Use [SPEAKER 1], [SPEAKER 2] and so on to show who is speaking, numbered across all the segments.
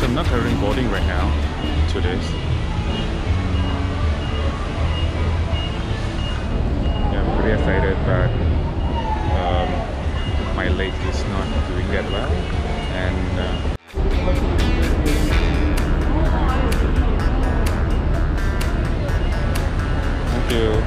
[SPEAKER 1] So I'm not covering boarding right now to this. Yeah, I'm pretty excited, but my leg is not doing that well, and thank you.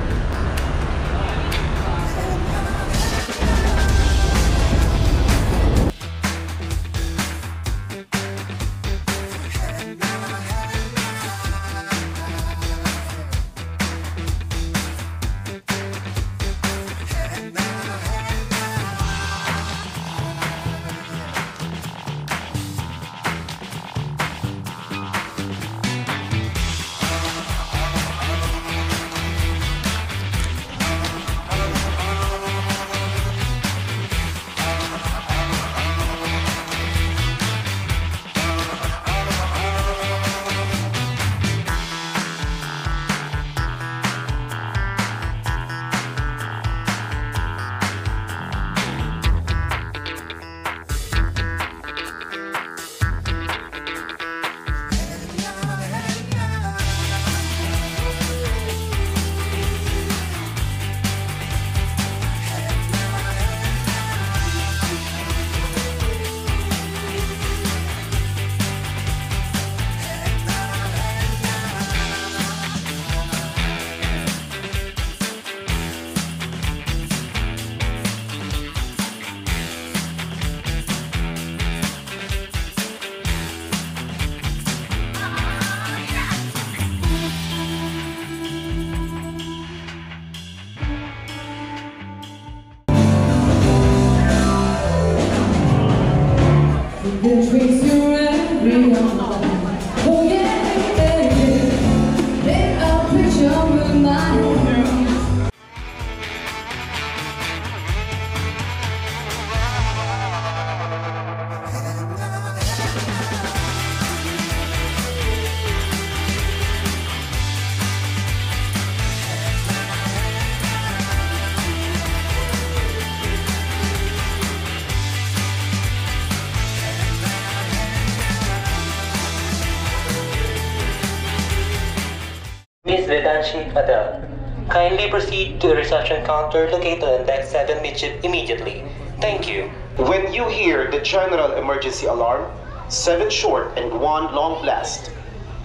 [SPEAKER 2] Kindly proceed to the reception counter located on deck 7 midship immediately. Thank you.
[SPEAKER 3] When you hear the general emergency alarm, 7 short and 1 long blast.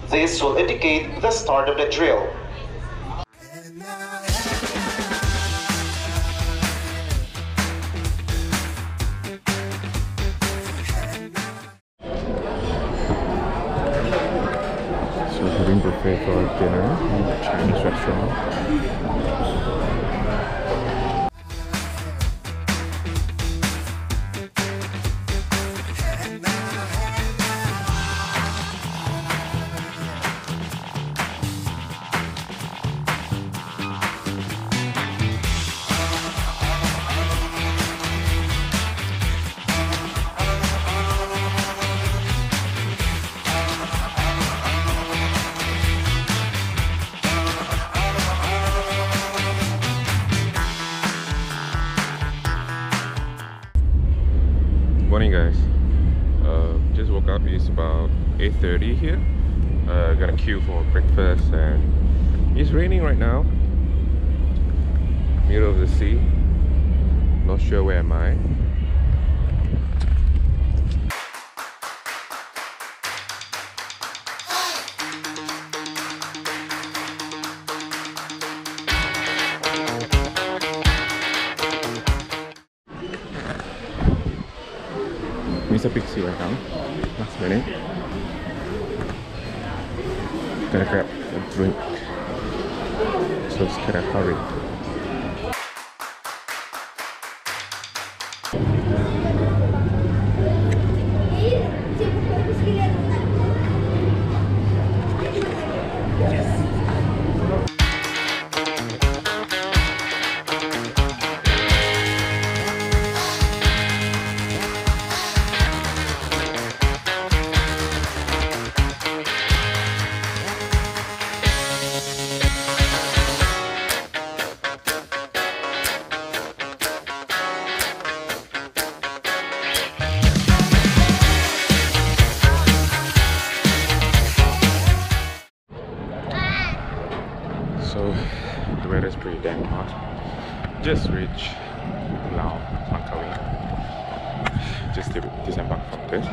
[SPEAKER 3] This will indicate the start of the drill.
[SPEAKER 1] So we're having buffet for dinner in a Chinese restaurant. Morning guys, just woke up. It's about 8:30 here. Got a queue for breakfast and it's raining right now. Middle of the sea. Not sure where am I. It's a big sea right now. Last minute. Gonna grab a drink. So it's gonna hurry. just reached Pulau Langkawi. Just disembarked from this.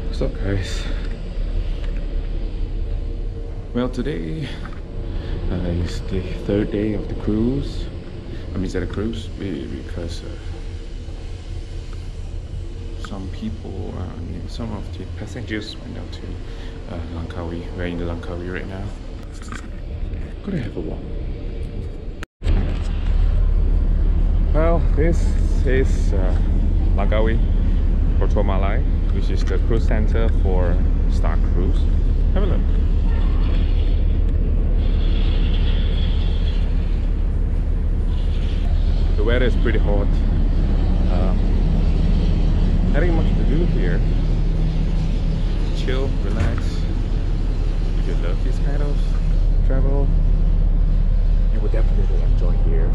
[SPEAKER 1] What's up, guys? Well, today is the third day of the cruise. I mean, the cruise because some people, some of the passengers went down to Langkawi. We're in the Langkawi right now. Gonna have a walk. Well, this is Langkawi, Porto Malay, which is the cruise center for Star Cruise. Have a look. The weather is pretty hot. Nothing much to do here. Chill, relax. If you love this kind of travel, you will definitely enjoy here.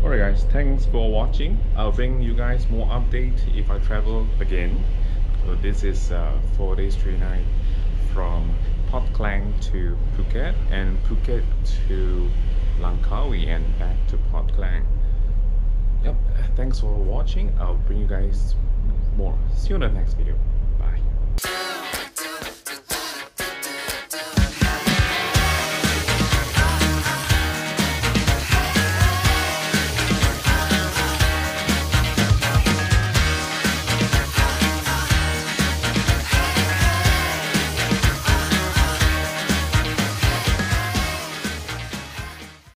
[SPEAKER 1] Alright guys, thanks for watching. I'll bring you guys more update if I travel again. So this is 4 days 3 nights from Port Klang to Phuket, and Phuket to Langkawi, and back to Port Klang. Yep, thanks for watching. I'll bring you guys more. See you in the next video.